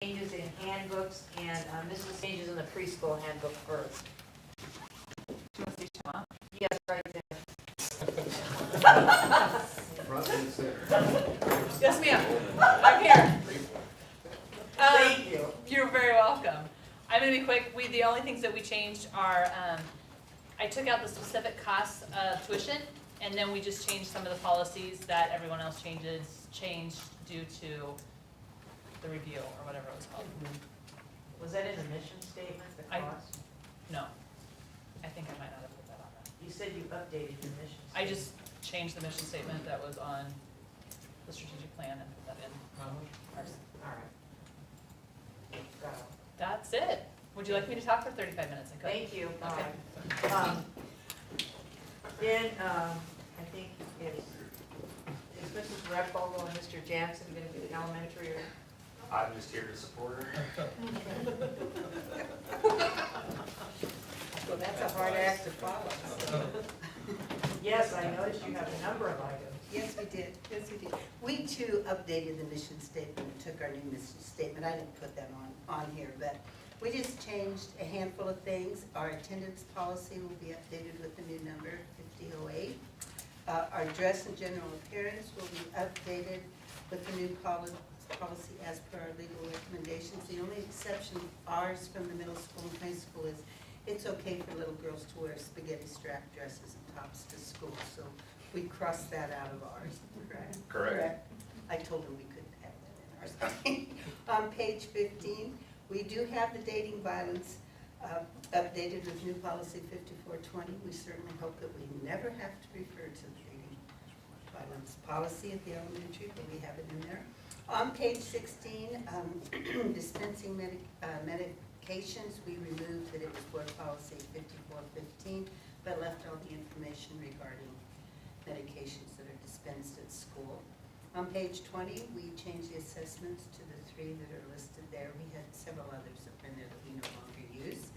changes in handbooks, and this is changes in the preschool handbook first. Do you want to see Shema? Yes, right there. Yes, ma'am. I'm here. Thank you. You're very welcome. I'm going to be quick. The only things that we changed are, I took out the specific costs of tuition, and then we just changed some of the policies that everyone else changed due to the review or whatever it was called. Was that in the mission statement, the cost? No, I think I might not have put that on there. You said you updated your mission statement. I just changed the mission statement that was on the strategic plan and put that in. ours. All right. Got it. That's it. Would you like me to talk for 35 minutes? I could. Thank you. Okay. Then, I think is Mrs. Repolo and Mr. Jackson going to do the elementary or? I'm just here to support her. Well, that's a hard act to follow. Yes, I noticed you have a number of items. Yes, we did. Yes, we did. We too updated the mission statement and took our new mission statement. I didn't put that on here, but we just changed a handful of things. Our attendance policy will be updated with the new number, 5008. Our dress and general appearance will be updated with the new policy as per our legal recommendations. The only exception ours from the middle school and high school is it's okay for little girls to wear spaghetti strap dresses and tops to school. So we crossed that out of ours, correct? Correct. I told them we couldn't have that in ours. On page 15, we do have the dating violence updated with new policy 5420. We certainly hope that we never have to refer to the dating violence policy at the elementary, but we have it in there. On page 16, dispensing medications, we removed that it was board policy 5415, but left all the information regarding medications that are dispensed at school. On page 20, we changed the assessments to the 3 that are listed there. We had several others that were in there that we no longer use.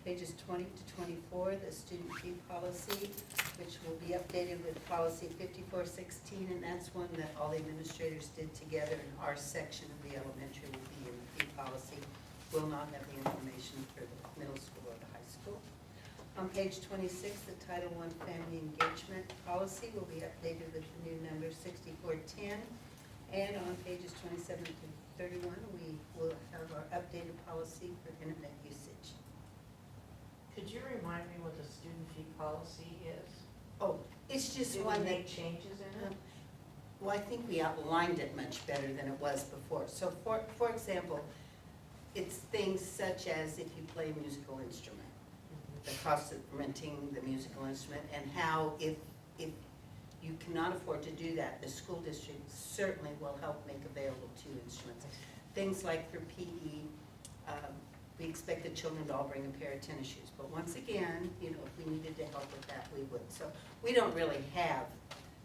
Pages 20 to 24, the student fee policy, which will be updated with policy 5416, and that's one that all the administrators did together, and our section of the elementary will be in the fee policy. Will not have the information for the middle school or the high school. On page 26, the Title I Family Engagement Policy will be updated with the new number 6410. And on pages 27 to 31, we will have our updated policy for internet usage. Could you remind me what the student fee policy is? Oh, it's just Did we one make that, changes in it? well, I think we outlined it much better than it was before. So for example, it's things such as if you play a musical instrument, the cost of renting the musical instrument, and how if you cannot afford to do that, the school district certainly will help make available 2 instruments. Things like for PE, we expect the children to all bring a pair of tennis shoes. But once again, you know, if we needed to help with that, we would. So we don't really have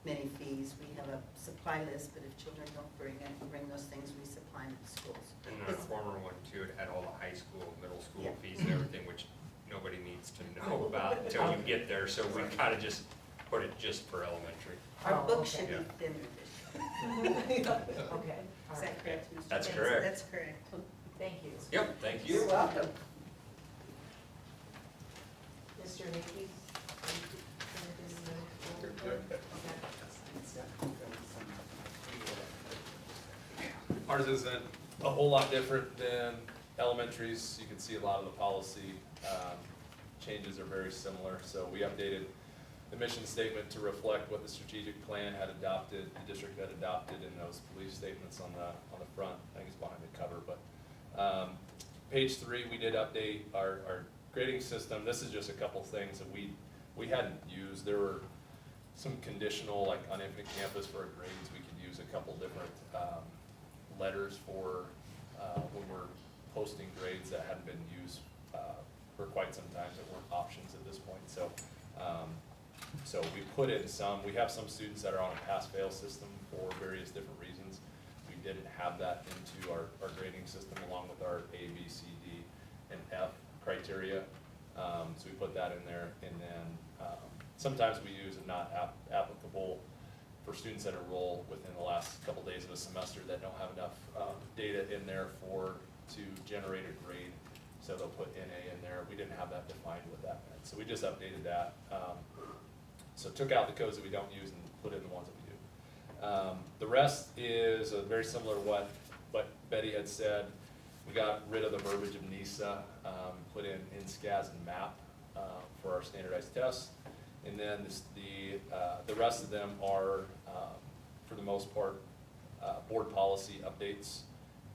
many fees. We have a supply list, but if children don't bring those things, we supply them to schools. And the former one too, it had all the high school, middle school Yeah. fees and everything, which nobody needs to know about until you get there. So we kind of just put it just for elementary. Our Oh, books okay. should be Yeah. thinner this year. Okay, all Is right. that correct, Mr. That's Jackson? correct. That's correct. Thank you. Yep, thank You're you. welcome. Mr. Hickey? Ours isn't a whole lot different than elementaries. You can see a lot of the policy changes are very similar. So we updated the mission statement to reflect what the strategic plan had adopted, the district had adopted in those belief statements on the front. I think it's behind the cover, but page 3, we did update our grading system. This is just a couple things that we hadn't used. There were some conditional, like on Infinite Campus for grades, we could use a couple different letters for when we're posting grades that hadn't been used for quite some time, that weren't options at this point. So so we put in we have some students that are on a pass-fail system for various different reasons. We didn't have that into our grading system along with our A, B, C, D, and F criteria. So we put that in there, and then sometimes we use a not applicable for students that enroll within the last couple days of a semester that don't have enough data in there to generate a grade. So they'll put NA in there. We didn't have that defined what that meant. So we just updated that. So took out the codes that we don't use and put in the ones that we do. The rest is very similar to what Betty had said. We got rid of the verbiage of NISA, put in SCAS and MAP for our standardized tests. And then the rest of them are, for the most part, board policy updates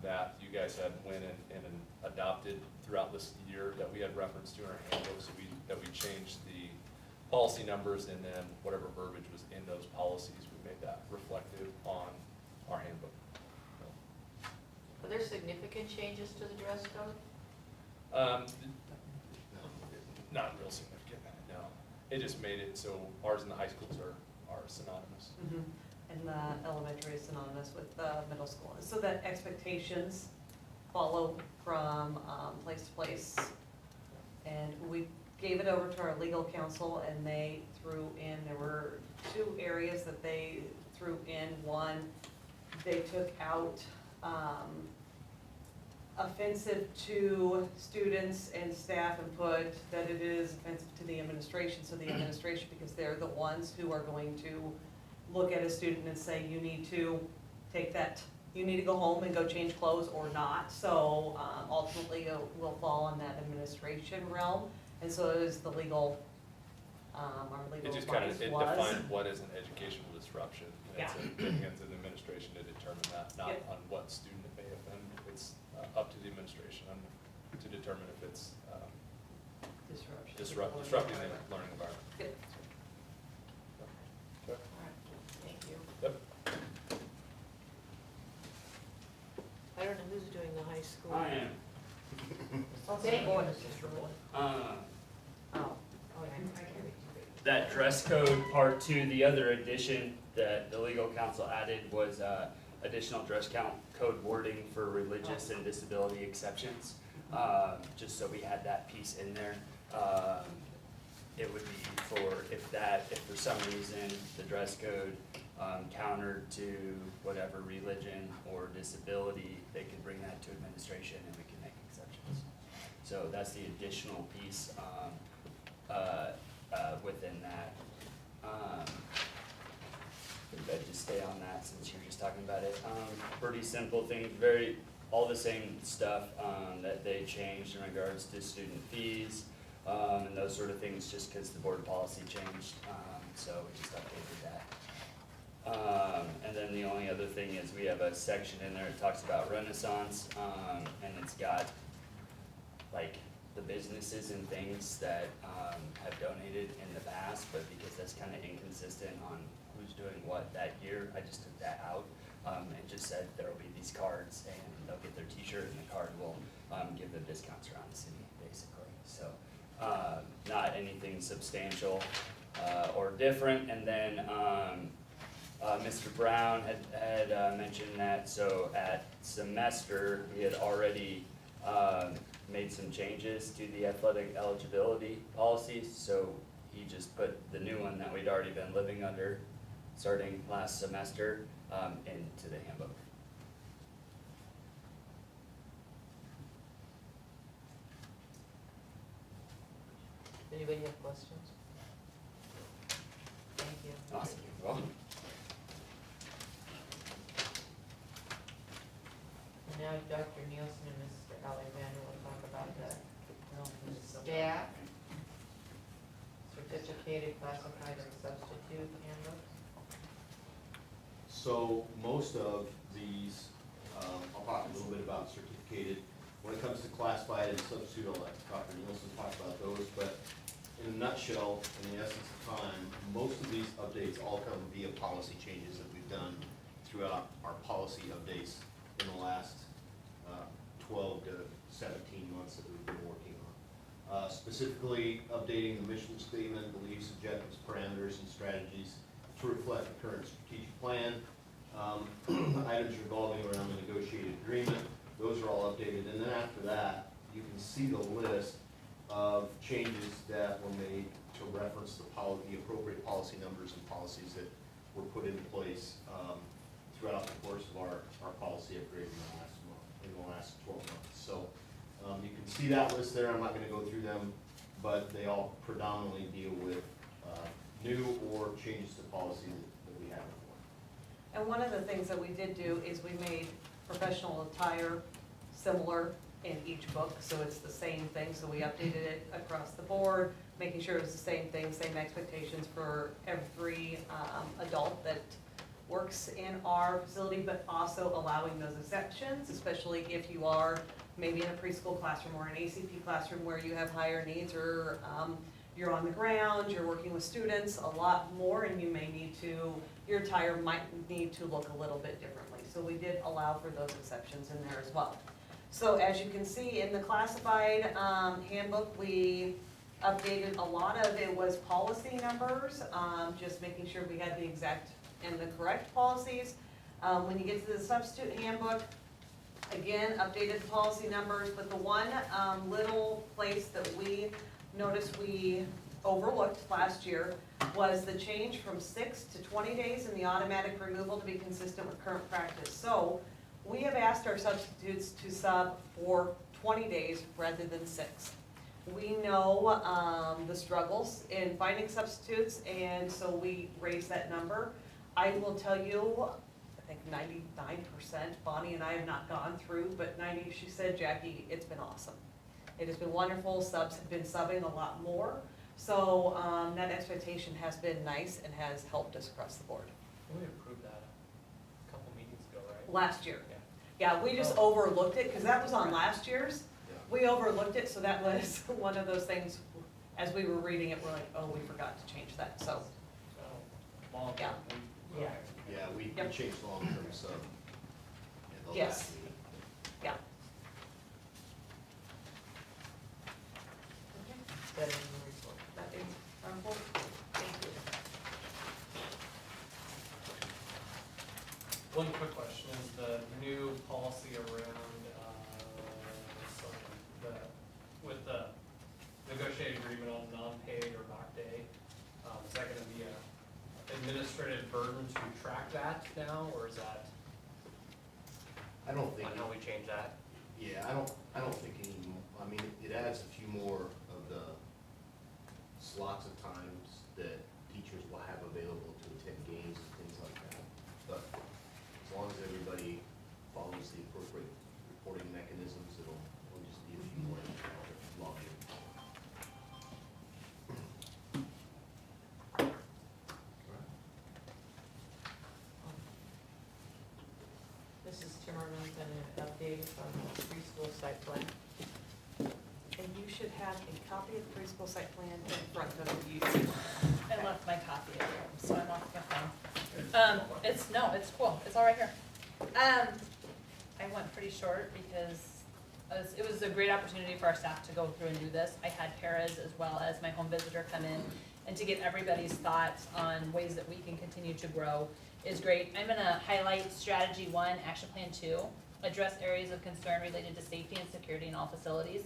that you guys had went and adopted throughout this year that we had referenced to in our handbook. So that we changed the policy numbers, and then whatever verbiage was in those policies, we made that reflective on our handbook. Are there significant changes to the dress code? Not real significant, no. It just made it so ours and the high schools are synonymous. And the elementary is synonymous with the middle school, so that expectations follow from place to place. And we gave it over to our legal counsel, and they threw in, there were 2 areas that they threw in. One, they took out offensive to students and staff, and put that it is offensive to the administration. So the administration, because they're the ones who are going to look at a student and say, you need to take that, you need to go home and go change clothes or not. So ultimately it will fall on that administration realm. And so it is the legal, our legal It just kind of, advice it was. defined what is an educational disruption. And it's it's an administration to determine that, not Yep. on what student it may offend. It's up to the administration to determine if it's disrupting the learning environment. Yep. Okay. All right, thank you. Yep. I don't know who's doing the high school. I am. Thank you, Mrs. Rowland. Uh, Oh, okay. That dress code part 2, the other addition that the legal counsel added was additional dress code wording for religious and disability exceptions. Just so we had that piece in there. It would be for if for some reason the dress code countered to whatever religion or disability, they could bring that to administration and we can make exceptions. So that's the additional piece within that. If I just stay on that since you were just talking about it. Pretty simple things, all the same stuff that they changed in regards to student fees and those sort of things, just because the board policy changed. So we just updated that. And then the only other thing is we have a section in there that talks about Renaissance, and it's got like the businesses and things that have donated in the past, but because that's kind of inconsistent on who's doing what that year, I just took that out and just said there will be these cards and they'll get their t-shirt and the card will give them discounts around the city, basically. So not anything substantial or different. And then Mr. Brown had mentioned that, so at semester, we had already made some changes to the athletic eligibility policies, so he just put the new one that we'd already been living under, starting last semester, into the handbook. Anybody have questions? Thank you. Awesome. Well, And now Dr. Nielsen and Mr. Alexander will talk about the staff certificated, classified, and substitute handbooks. So most of these, I'll talk a little bit about certificated. When it comes to classified and substitute, I'll let Dr. Nielsen talk about those, but in a nutshell, in the essence of time, most of these updates all come via policy changes that we've done throughout our policy updates in the last 12 to 17 months that we've been working on. Specifically, updating the mission statement, beliefs, objectives, parameters, and strategies to reflect the current strategic plan. Items revolving around the negotiated agreement, those are all updated. And then after that, you can see the list of changes that were made to reference the appropriate policy numbers and policies that were put in place throughout the course of our policy upgrade in the last 12 months. So you can see that list there. I'm not going to go through them, but they all predominantly deal with new or changes to policy that we have before. And one of the things that we did do is we made professional attire similar in each book, so it's the same thing, so we updated it across the board, making sure it's the same thing, same expectations for every adult that works in our facility, but also allowing those exceptions, especially if you are maybe in a preschool classroom or an ACP classroom where you have higher needs, or you're on the ground, you're working with students a lot more, and you may need to, your attire might need to look a little bit differently. So we did allow for those exceptions in there as well. So as you can see in the classified handbook, we updated a lot of it was policy numbers, just making sure we had the exact and the correct policies. When you get to the substitute handbook, again, updated the policy numbers, but the one little place that we noticed we overlooked last year was the change from 6 to 20 days in the automatic removal to be consistent with current practice. So we have asked our substitutes to sub for 20 days rather than 6. We know the struggles in finding substitutes, and so we raised that number. I will tell you, I think 99%, Bonnie and I have not gone through, but 90, she said, Jackie, it's been awesome. It has been wonderful. Subs have been subbing a lot more. So that expectation has been nice and has helped us across the board. We approved that a couple meetings ago, right? Last year. Yeah. Yeah, we just overlooked it because that was on last year's. Yeah. We overlooked it, so that was one of those things, as we were reading it, we're like, oh, we forgot to change that, so. So, long Yeah. term, we- Yeah. Yeah, we Yep. changed long-term sub. at the Yes. last meeting. Yeah. That is the report. That is our whole, thank you. One quick question, is the new policy around, with the negotiated agreement on non-paid or back day, is that gonna be a administrative burden to track that now, or is that, I don't think. I know we changed that? Yeah, I don't think any, I mean, it adds a few more of the slots of times that teachers will have available to attend games and things like that. But as long as everybody follows the appropriate reporting mechanisms, it'll just be a few more login. Mrs. Timmerman's and an update on the preschool site plan. And you should have a copy of the preschool site plan in front of you. I left my copy at home, so I'm off my phone. It's cool, it's all right here. I went pretty short because it was a great opportunity for our staff to go through and do this. I had paras as well as my home visitor come in, and to get everybody's thoughts on ways that we can continue to grow is great. I'm gonna highlight strategy 1, action plan 2, address areas of concern related to safety and security in all facilities.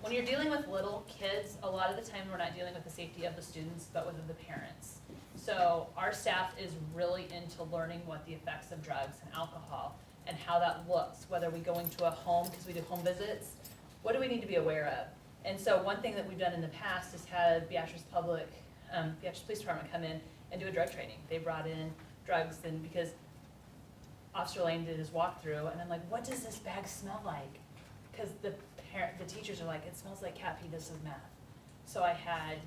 When you're dealing with little kids, a lot of the time we're not dealing with the safety of the students, but with the parents. So our staff is really into learning what the effects of drugs and alcohol and how that looks, whether we go into a home, because we do home visits, what do we need to be aware of? And so one thing that we've done in the past is had Beatrice Police Department come in and do a drug training. They brought in drugs, and because Officer Lane did his walkthrough, and I'm like, what does this bag smell like? Because the teachers are like, it smells like cat pee, this is meth. So I had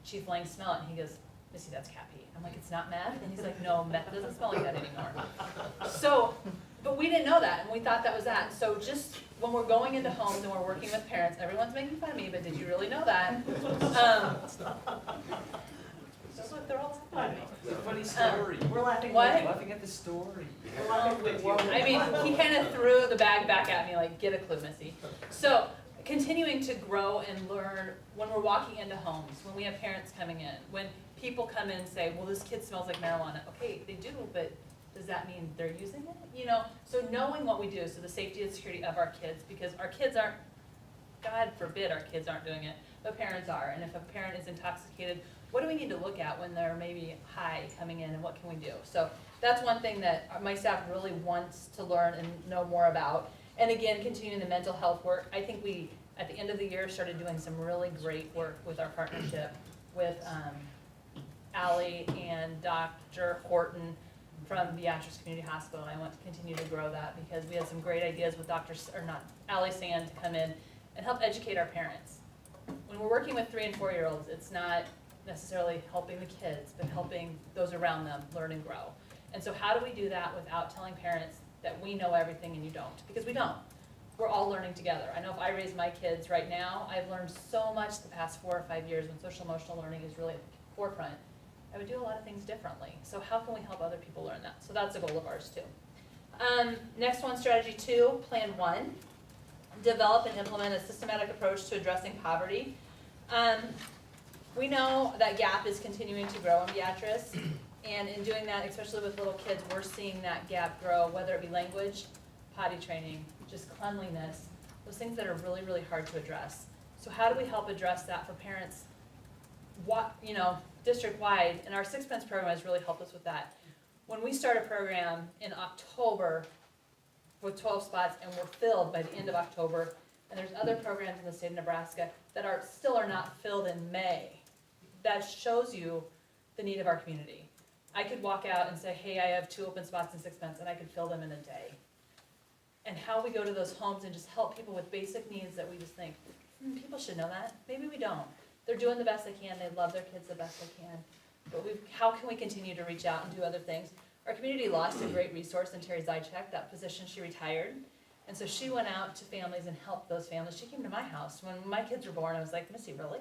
Chief Lane smell it, and he goes, Missy, that's cat pee. I'm like, it's not meth? And he's like, no, meth doesn't smell like that anymore. So, but we didn't know that, and we thought that was that. So just when we're going into homes and we're working with parents, everyone's making fun of me, but did you really know that? Look, they're all laughing at me. It's a funny story. We're laughing. What? with you. Laughing at the story. We're laughing with you. I mean, he kind of threw the bag back at me like, get a clue, Missy. So continuing to grow and learn when we're walking into homes, when we have parents coming in, when people come in and say, well, this kid smells like marijuana. Okay, they do, but does that mean they're using it? You know, so knowing what we do, so the safety and security of our kids, because our kids aren't, God forbid our kids aren't doing it, but parents are. And if a parent is intoxicated, what do we need to look at when they're maybe high coming in, and what can we do? So that's one thing that my staff really wants to learn and know more about. And again, continuing the mental health work. I think we, at the end of the year, started doing some really great work with our partnership with Allie and Dr. Horton from Beatrice Community Hospital. I want to continue to grow that because we had some great ideas with Allie Sand to come in and help educate our parents. When we're working with 3 and 4-year-olds, it's not necessarily helping the kids, but helping those around them learn and grow. And so how do we do that without telling parents that we know everything and you don't? Because we don't. We're all learning together. I know if I raise my kids right now, I've learned so much the past 4 or 5 years when social emotional learning is really at the forefront. I would do a lot of things differently. So how can we help other people learn that? So that's a goal of ours too. Next one, strategy 2, plan 1. Develop and implement a systematic approach to addressing poverty. We know that gap is continuing to grow in Beatrice, and in doing that, especially with little kids, we're seeing that gap grow, whether it be language, potty training, just cleanliness, those things that are really, really hard to address. So how do we help address that for parents, district-wide? And our Sixpence program has really helped us with that. When we start a program in October with 12 spots and we're filled by the end of October, and there's other programs in the state of Nebraska that still are not filled in May, that shows you the need of our community. I could walk out and say, hey, I have 2 open spots in Sixpence, and I could fill them in a day. And how we go to those homes and just help people with basic needs that we just think, people should know that. Maybe we don't. They're doing the best they can. They love their kids the best they can. But how can we continue to reach out and do other things? Our community lost a great resource in Terry Zychek. That position, she retired. And so she went out to families and helped those families. She came to my house. When my kids were born, I was like, Missy, really?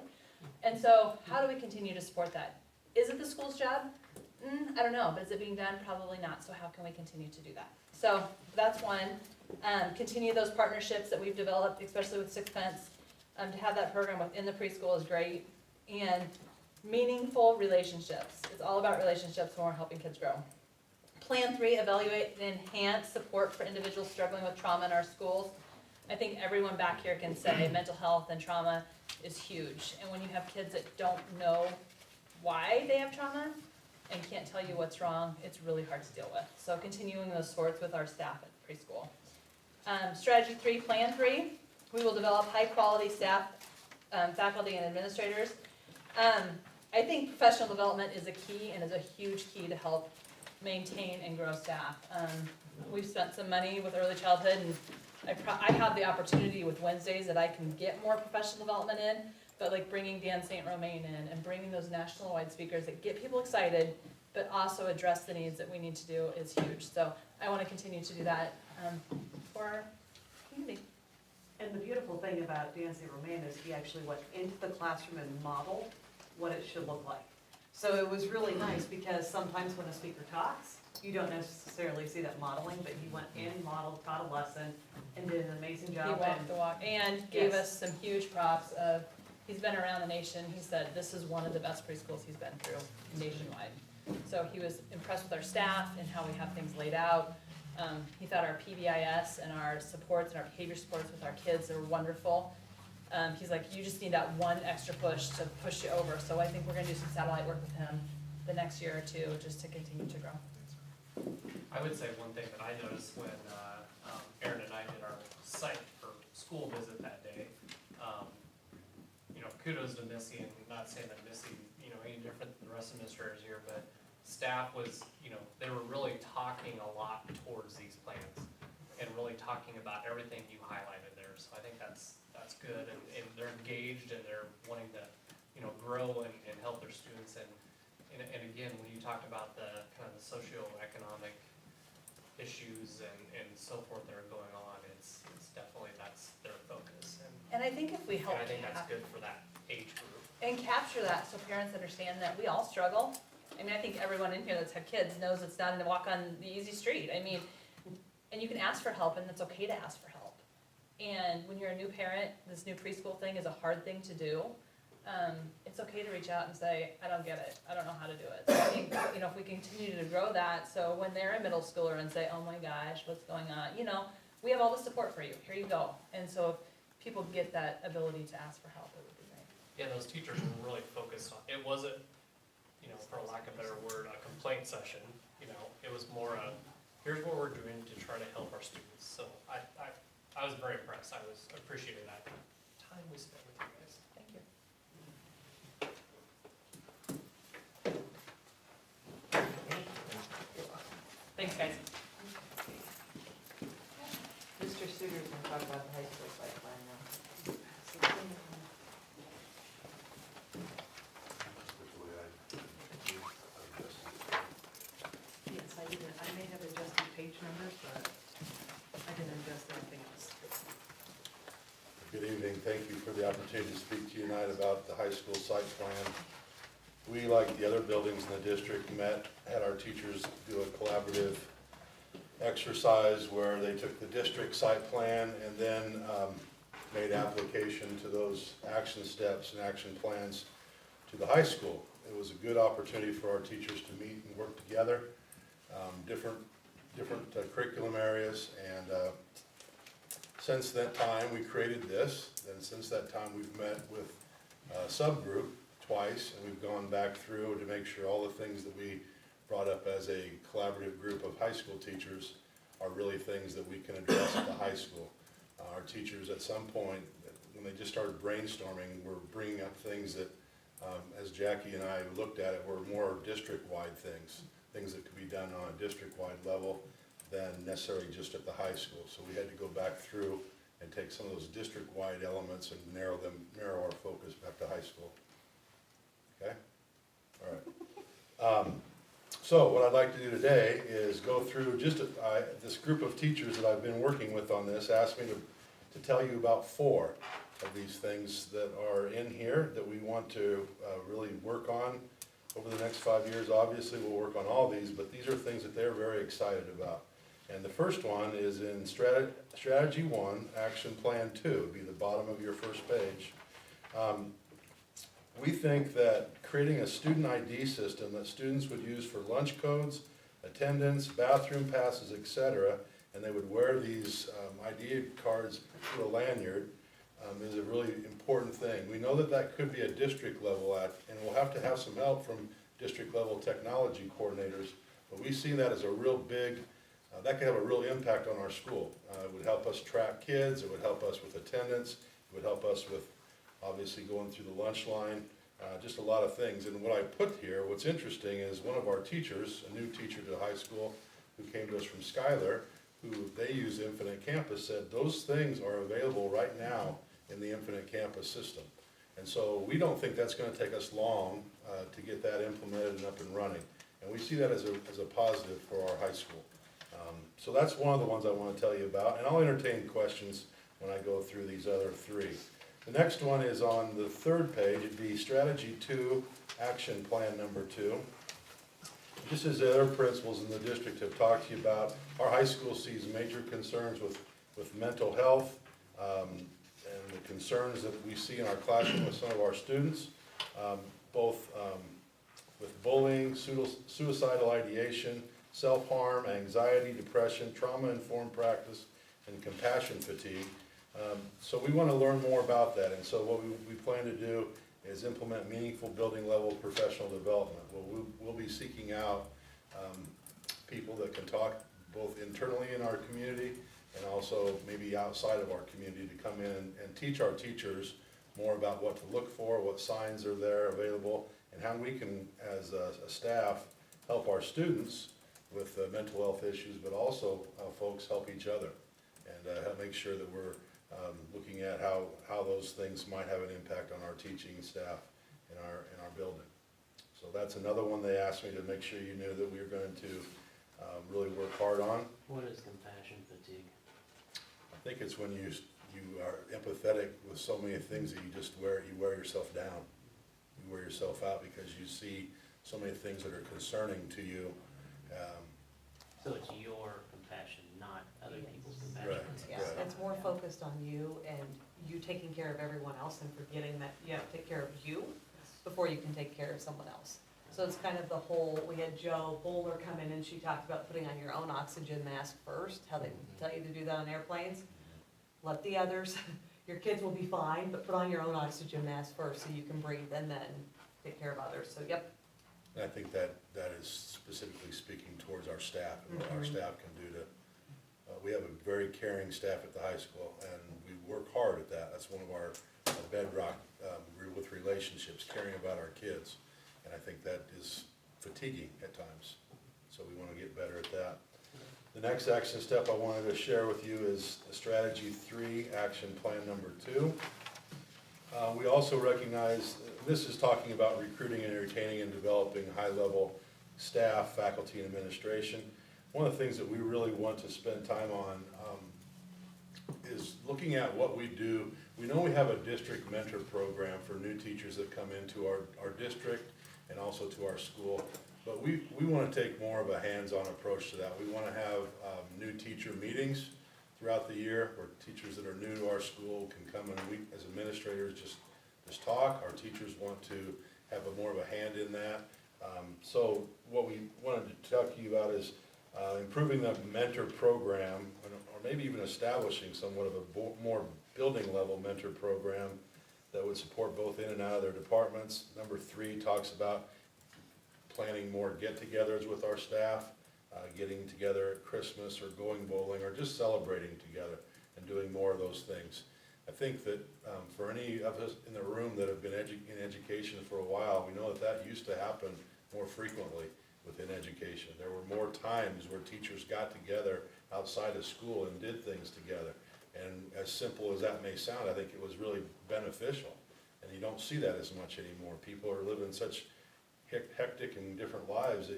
And so how do we continue to support that? Is it the school's job? I don't know, but is it being done? Probably not. So how can we continue to do that? So that's one. Continue those partnerships that we've developed, especially with Sixpence. To have that program within the preschool is great. And meaningful relationships. It's all about relationships when we're helping kids grow. Plan 3, evaluate and enhance support for individuals struggling with trauma in our schools. I think everyone back here can say mental health and trauma is huge. And when you have kids that don't know why they have trauma and can't tell you what's wrong, it's really hard to deal with. So continuing those sorts with our staff at preschool. Strategy 3, plan 3, we will develop high quality staff, faculty and administrators. I think professional development is a key and is a huge key to help maintain and grow staff. We've spent some money with early childhood, and I have the opportunity with Wednesdays that I can get more professional development in, but like bringing Dan St. Romain in and bringing those national-wide speakers that get people excited, but also address the needs that we need to do is huge. So I want to continue to do that for our community. And the beautiful thing about Dan St. Romain is he actually went into the classroom and modeled what it should look like. So it was really nice because sometimes when a speaker talks, you don't necessarily see that modeling, but he went in, modeled, taught a lesson, and did an amazing job. He walked the walk and gave us some huge props of, he's been around the nation. He said this is one of the best preschools he's been through nationwide. So he was impressed with our staff and how we have things laid out. He thought our PBIS and our supports and our behavior supports with our kids are wonderful. He's like, you just need that one extra push to push you over. So I think we're gonna do some satellite work with him the next year or two just to continue to grow. I would say one thing that I noticed when Erin and I did our site for school visit that day, kudos to Missy, and not saying that Missy, any different than the rest of the administrators here, but staff was, they were really talking a lot towards these plans and really talking about everything you highlighted there. So I think that's good, and they're engaged and they're wanting to, grow and help their students. And again, when you talked about the kind of the socioeconomic issues and so forth that are going on, it's definitely that's their focus. And I think if we help, And I think that's good for that age group. and capture that so parents understand that we all struggle. I mean, I think everyone in here that's had kids knows it's not a walk on the easy street. I mean, and you can ask for help, and it's okay to ask for help. And when you're a new parent, this new preschool thing is a hard thing to do. It's okay to reach out and say, I don't get it, I don't know how to do it. So I think, if we continue to grow that, so when they're a middle schooler and say, oh my gosh, what's going on, we have all the support for you, here you go. And so if people get that ability to ask for help, it would be great. yeah, those teachers were really focused on, it wasn't, you know, for lack of a better word, a complaint session, you know, it was more a, here's what we're doing to try to help our students. So I was very impressed. I was appreciating that time we spent with you guys. Thank you. Thanks, guys. Mr. Suter's gonna talk about the high school site plan now. Yes, I didn't, I may have adjusted page numbers, but I didn't adjust anything else. Good evening. Thank you for the opportunity to speak to you tonight about the high school site plan. We, like the other buildings in the district, had our teachers do a collaborative exercise where they took the district site plan and then made application to those action steps and action plans to the high school. It was a good opportunity for our teachers to meet and work together, different curriculum areas, and since that time, we created this, and since that time, we've met with a subgroup twice, and we've gone back through to make sure all the things that we brought up as a collaborative group of high school teachers are really things that we can address at the high school. Our teachers, at some point, when they just started brainstorming, were bringing up things that, as Jackie and I looked at it, were more district-wide things that could be done on a district-wide level than necessarily just at the high school. So we had to go back through and take some of those district-wide elements and narrow our focus back to high school. Okay? All right. So what I'd like to do today is go through this group of teachers that I've been working with on this asked me to tell you about 4 of these things that are in here that we want to really work on over the next 5 years. Obviously, we'll work on all these, but these are things that they're very excited about. And the first one is in Strategy 1, Action Plan 2, it'd be the bottom of your first page. We think that creating a student ID system that students would use for lunch codes, attendance, bathroom passes, etc., and they would wear these ID cards through a lanyard, is a really important thing. We know that that could be a district level and we'll have to have some help from district level technology coordinators, but we see that as a real big, that could have a real impact on our school. It would help us track kids, it would help us with attendance, it would help us with obviously going through the lunch line, just a lot of things. And what I put here, what's interesting is one of our teachers, a new teacher to high school who came to us from Schuyler, who they use Infinite Campus, said those things are available right now in the Infinite Campus system. And so we don't think that's going to take us long to get that implemented and up and running. And we see that as a positive for our high school. So that's one of the ones I want to tell you about, and I'll entertain questions when I go through these other 3. The next one is on the 3rd page. It'd be Strategy 2, Action Plan number 2. Just as the other principals in the district have talked to you about, our high school sees major concerns with mental health, and the concerns that we see in our classroom with some of our students, both with bullying, suicidal ideation, self-harm, anxiety, depression, trauma-informed practice, and compassion fatigue. So we want to learn more about that, and so what we plan to do is implement meaningful building level professional development. We'll be seeking out people that can talk both internally in our community and also maybe outside of our community to come in and teach our teachers more about what to look for, what signs are there available, and how we can, as a staff, help our students with mental health issues, but also folks help each other and help make sure that we're looking at how those things might have an impact on our teaching staff in our building. So that's another one they asked me to make sure you knew that we were going to really work hard on. What is compassion fatigue? I think it's when you are empathetic with so many things that you wear yourself down. You wear yourself out because you see so many things that are concerning to you. So it's your compassion, not other people's compassion. Right. Yeah, it's more focused on you and you taking care of everyone else and forgetting that you have to take care of you before you can take care of someone else. So it's kind of the whole, we had Jo Bowler come in and she talked about putting on your own oxygen mask first, how they tell you to do that on airplanes. Let the others your kids will be fine, but put on your own oxygen mask first so you can breathe and then take care of others, so yep. And I think that is specifically speaking towards our staff and what our staff can do to, we have a very caring staff at the high school, and we work hard at that. That's one of our bedrock with relationships, caring about our kids. And I think that is fatiguing at times, so we want to get better at that. The next action step I wanted to share with you is strategy 3, action plan number 2. We also recognize, this is talking about recruiting and retaining and developing high-level staff, faculty, and administration. One of the things that we really want to spend time on is looking at what we do. We know we have a district mentor program for new teachers that come into our district and also to our school. But we want to take more of a hands-on approach to that. We want to have new teacher meetings throughout the year where teachers that are new to our school can come and we, as administrators, just talk. Our teachers want to have more of a hand in that. So what we wanted to talk to you about is improving the mentor program, or maybe even establishing somewhat of a more building level mentor program that would support both in and out of their departments. Number 3 talks about planning more get-togethers with our staff, getting together at Christmas or going bowling or just celebrating together and doing more of those things. I think that for any of us in the room that have been in education for a while, we know that used to happen more frequently within education. There were more times where teachers got together outside of school and did things together. And as simple as that may sound, I think it was really beneficial. And you don't see that as much anymore. People are living such hectic and different lives.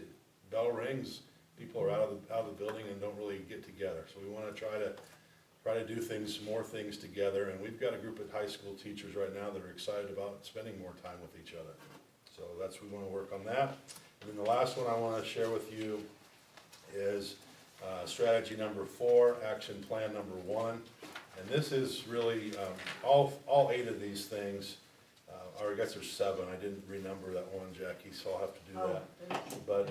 Bell rings, people are out of the building and don't really get together. So we want to try to do more things together. And we've got a group of high school teachers right now that are excited about spending more time with each other. So we want to work on that. And then the last one I want to share with you is strategy number 4, action plan number 1. And this is really all 8 of these things. Or I guess there's 7. I didn't renumber that one, Jackie, so I'll have to do that. But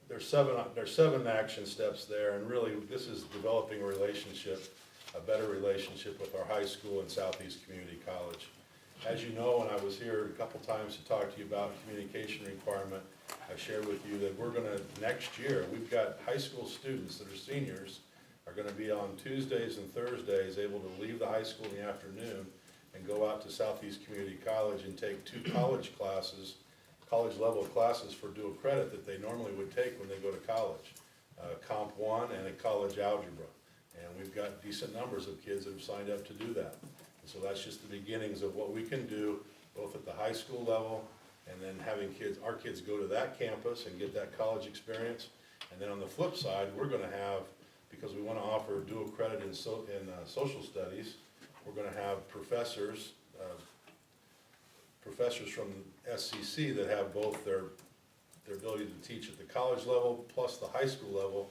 there's 7 action steps there, and really this is developing a better relationship with our high school and Southeast Community College. As you know, and I was here a couple times to talk to you about communication requirement, I shared with you that we're gonna, next year, we've got high school students that are seniors, are gonna be on Tuesdays and Thursdays able to leave the high school in the afternoon and go out to Southeast Community College and take 2 college level classes for dual credit that they normally would take when they go to college. Comp 1 and a college algebra. And we've got decent numbers of kids that have signed up to do that. And so that's just the beginnings of what we can do, both at the high school level and then having our kids go to that campus and get that college experience. And then on the flip side, we're gonna have, because we wanna offer dual credit in social studies, we're gonna have professors from SCC that have both their ability to teach at the college level plus the high school level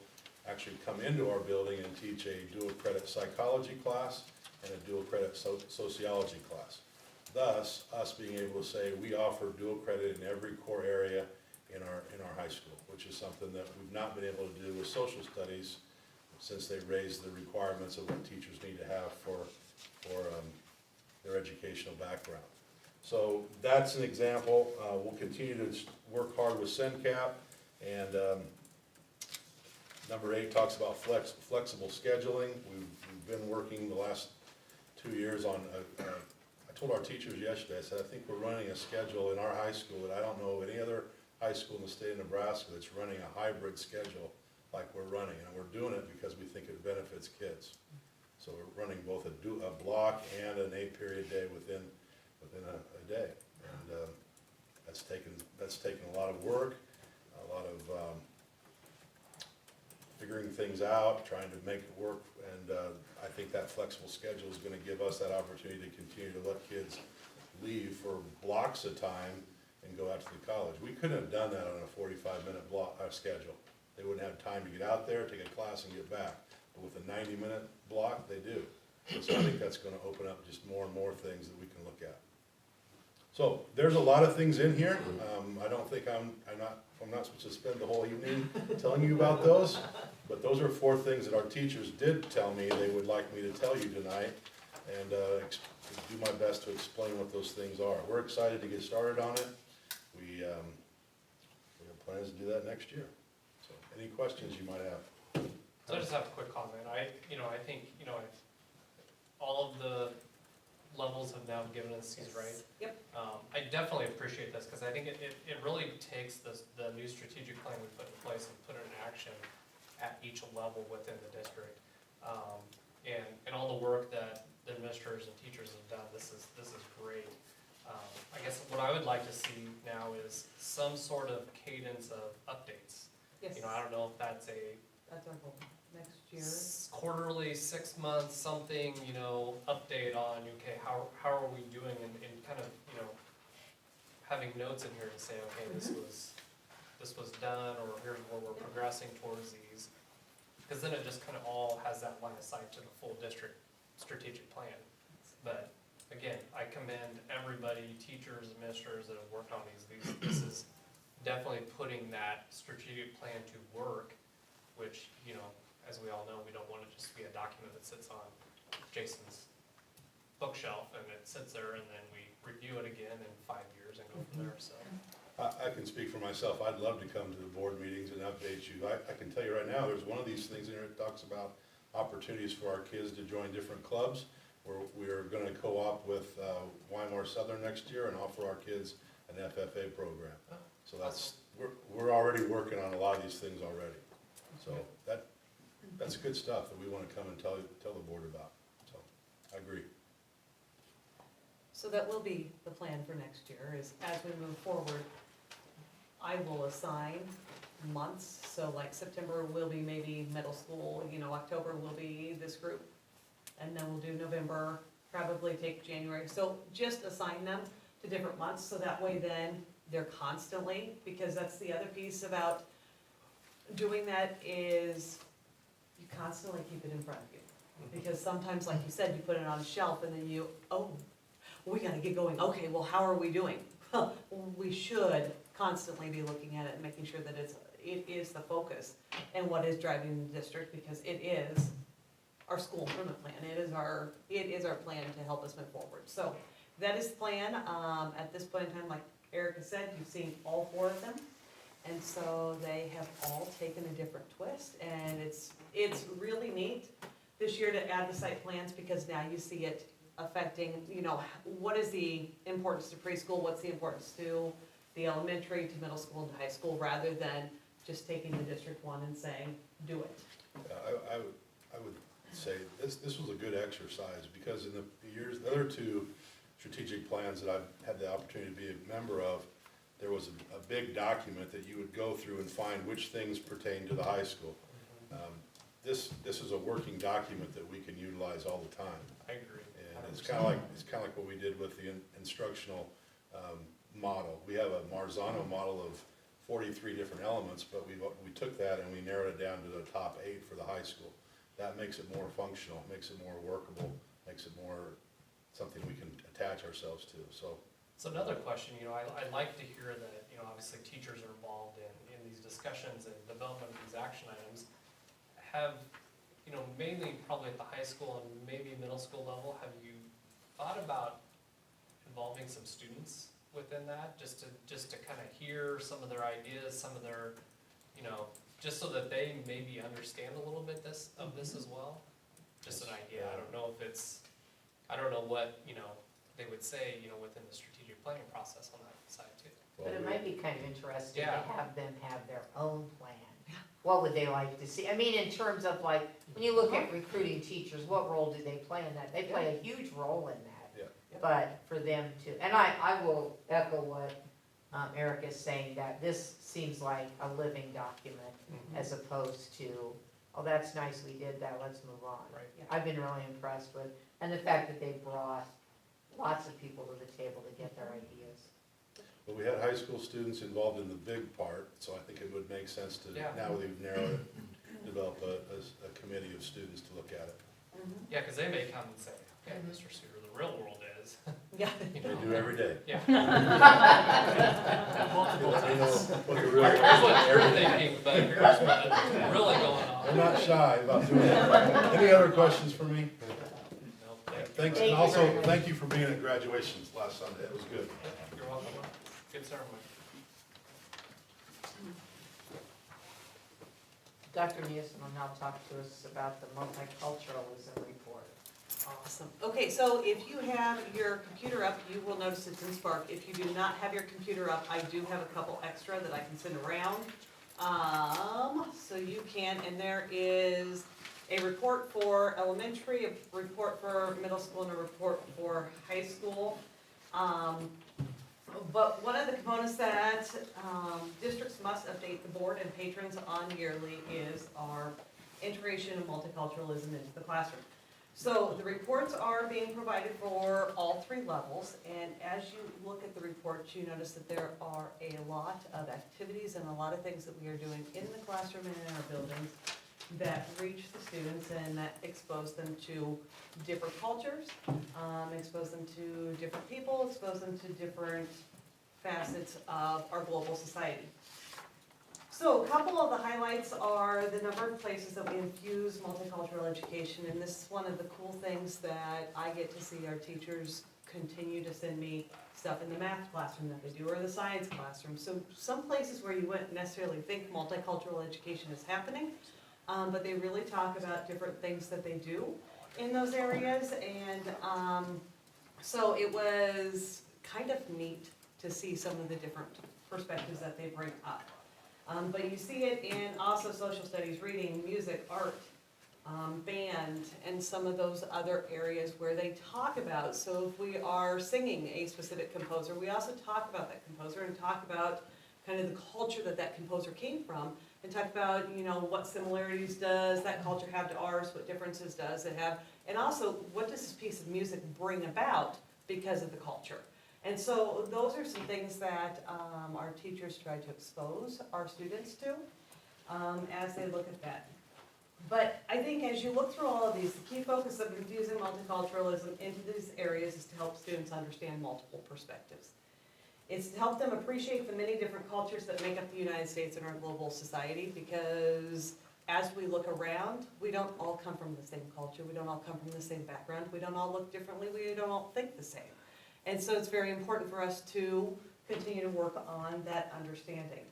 actually come into our building and teach a dual credit psychology class and a dual credit sociology class. Thus, us being able to say we offer dual credit in every core area in our high school, which is something that we've not been able to do with social studies since they raised the requirements of what teachers need to have for their educational background. So that's an example. We'll continue to work hard with CENCAP, and number 8 talks about flexible scheduling. We've been working the last 2 years on, I told our teachers yesterday, I said, I think we're running a schedule in our high school that I don't know of any other high school in the state of Nebraska that's running a hybrid schedule like we're running, and we're doing it because we think it benefits kids. So we're running both a block and an 8-period day within a day, and that's taken a lot of work, a lot of figuring things out, trying to make it work, and I think that flexible schedule is going to give us that opportunity to continue to let kids leave for blocks of time and go out to the college. We couldn't have done that on a 45-minute block schedule. They wouldn't have time to get out there, take a class, and get back. But with a 90-minute block, they do. So I think that's going to open up just more and more things that we can look at. So there's a lot of things in here. I don't think I'm not supposed to spend the whole evening telling you about those, but those are 4 things that our teachers did tell me they would like me to tell you tonight. and do my best to explain what those things are. We're excited to get started on it. We have plans to do that next year. So, any questions you might have? So I just have a quick comment. I think, all of the levels have now given us these, right? Yep. I definitely appreciate this, because I think it really takes the new strategic plan we put in place and put it in action at each level within the district. And all the work that the administrators and teachers have done, this is great. I guess what I would like to see now is some sort of cadence of updates. Yes, I don't know if that's that's our goal, next year. quarterly, 6 months, something, update on, okay, how are we doing, and kind of, having notes in here to say, okay, this was done, or here's where we're progressing towards these. Because then it just kind of all has that line of sight to the full district strategic plan. But again, I commend everybody, teachers, administrators that have worked on these. This is definitely putting that strategic plan to work, which, as we all know, we don't want it just to be a document that sits on Jason's bookshelf and it sits there and then we review it again in 5 years and go from there, so. I can speak for myself. I'd love to come to the board meetings and update you. I can tell you right now, there's one of these things in here that talks about opportunities for our kids to join different clubs. We're gonna co-op with Weimar Southern next year and offer our kids an FFA program. So we're already working on a lot of these things already. So that's good stuff that we wanna come and tell the board about. So, I agree. So that will be the plan for next year, is as we move forward, I will assign months, so like September will be maybe middle school, October will be this group, and then we'll do November, probably take January, so just assign them to different months, so that way then they're constantly, because that's the other piece about doing that is you constantly keep it in front of you. Because sometimes, like you said, you put it on a shelf and then we gotta get going, okay, well, how are we doing? We should constantly be looking at it and making sure that it is the focus and what is driving the district, because it is our school improvement plan, it is our plan to help us move forward. So that is the plan, at this point in time, like Erica said, you've seen all 4 of them. And so they have all taken a different twist, and it's really neat this year to add the site plans, because now you see it affecting, what is the importance to preschool, what's the importance to the elementary, to middle school, and to high school, rather than just taking the District 1 and saying, do it. I would say this was a good exercise, because in the other 2 strategic plans that I've had the opportunity to be a member of, there was a big document that you would go through and find which things pertain to the high school. This is a working document that we can utilize all the time. I agree. And it's kind of like what we did with the instructional model. We have a Marzano model of 43 different elements, but we took that and we narrowed it down to the top 8 for the high school. That makes it more functional, makes it more workable, makes it more something we can attach ourselves to. So another question, I like to hear that, obviously teachers are involved in these discussions and development of these action items. Have, mainly probably at the high school and maybe middle school level, have you thought about involving some students within that? Just to kind of hear some of their ideas, some of their, just so that they maybe understand a little bit of this as well? Just an idea. I don't know what, they would say, within the strategic planning process on that side too. But it might be kind of interesting to Yeah. have them have their own plan. What would they like to see? I mean, in terms of like, when you look at recruiting teachers, what role do they play in that? They play a huge role in that. Yeah. But for them to, and I will echo what Eric is saying, that this seems like a living document as opposed to, oh, that's nice, we did that, let's move on. Right. I've been really impressed with, and the fact that they brought lots of people to the table to get their ideas. But we had high school students involved in the big part, so I think it would make sense to, Yeah. now we've narrowed it, develop a committee of students to look at it. Yeah, because they may come and say, okay, Mr. Suter, the real world is, Yeah. They do every day. Yeah. Let me know what the real. Here's what you're thinking, but here's what's really going on. I'm not shy about doing that. Any other questions for me? No, thank Thanks, Thank and you also, very much. thank you for being at graduations last Sunday, it was good. You're welcome. Good ceremony. Dr. Nielsen will now talk to us about the multiculturalism report. Awesome. Okay, so if you have your computer up, you will notice it's in Spark. If you do not have your computer up, I do have a couple extra that I can send around. So you can, and there is a report for elementary, a report for middle school, and a report for high school. But one of the components that districts must update the board and patrons on yearly is our integration of multiculturalism into the classroom. So the reports are being provided for all three levels, and as you look at the reports, you notice that there are a lot of activities and a lot of things that we are doing in the classroom and in our buildings that reach the students and that expose them to different cultures, expose them to different people, expose them to different facets of our global society. So a couple of the highlights are the number of places that we infuse multicultural education, and this is one of the cool things that I get to see our teachers continue to send me stuff in the math classroom that they do, or the science classroom. So some places where you wouldn't necessarily think multicultural education is happening, but they really talk about different things that they do in those areas, and so it was kind of neat to see some of the different perspectives that they bring up. But you see it in also social studies, reading, music, art, band, and some of those other areas where they talk about, so if we are singing a specific composer, we also talk about that composer and talk about kind of the culture that that composer came from, and talk about, you know, what similarities does that culture have to ours, what differences does it have, and also what does this piece of music bring about because of the culture. And so those are some things that our teachers try to expose our students to as they look at that. But I think as you look through all of these, the key focus of infusing multiculturalism into these areas is to help students understand multiple perspectives. It's to help them appreciate the many different cultures that make up the United States and our global society, because as we look around, we don't all come from the same culture, we don't all come from the same background, we don't all look differently, we don't all think the same. And so it's very important for us to continue to work on that understanding.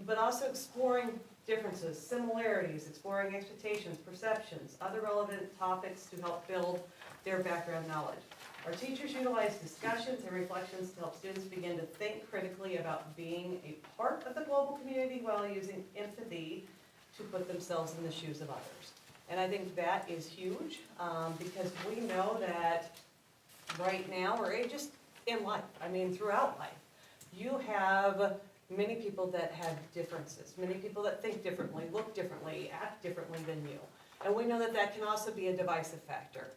But also exploring differences, similarities, exploring expectations, perceptions, other relevant topics to help build their background knowledge. Our teachers utilize discussions and reflections to help students begin to think critically about being a part of the global community while using empathy to put themselves in the shoes of others. And I think that is huge, because we know that right now, or just in life, I mean throughout life, you have many people that have differences, many people that think differently, look differently, act differently than you. And we know that that can also be a divisive factor.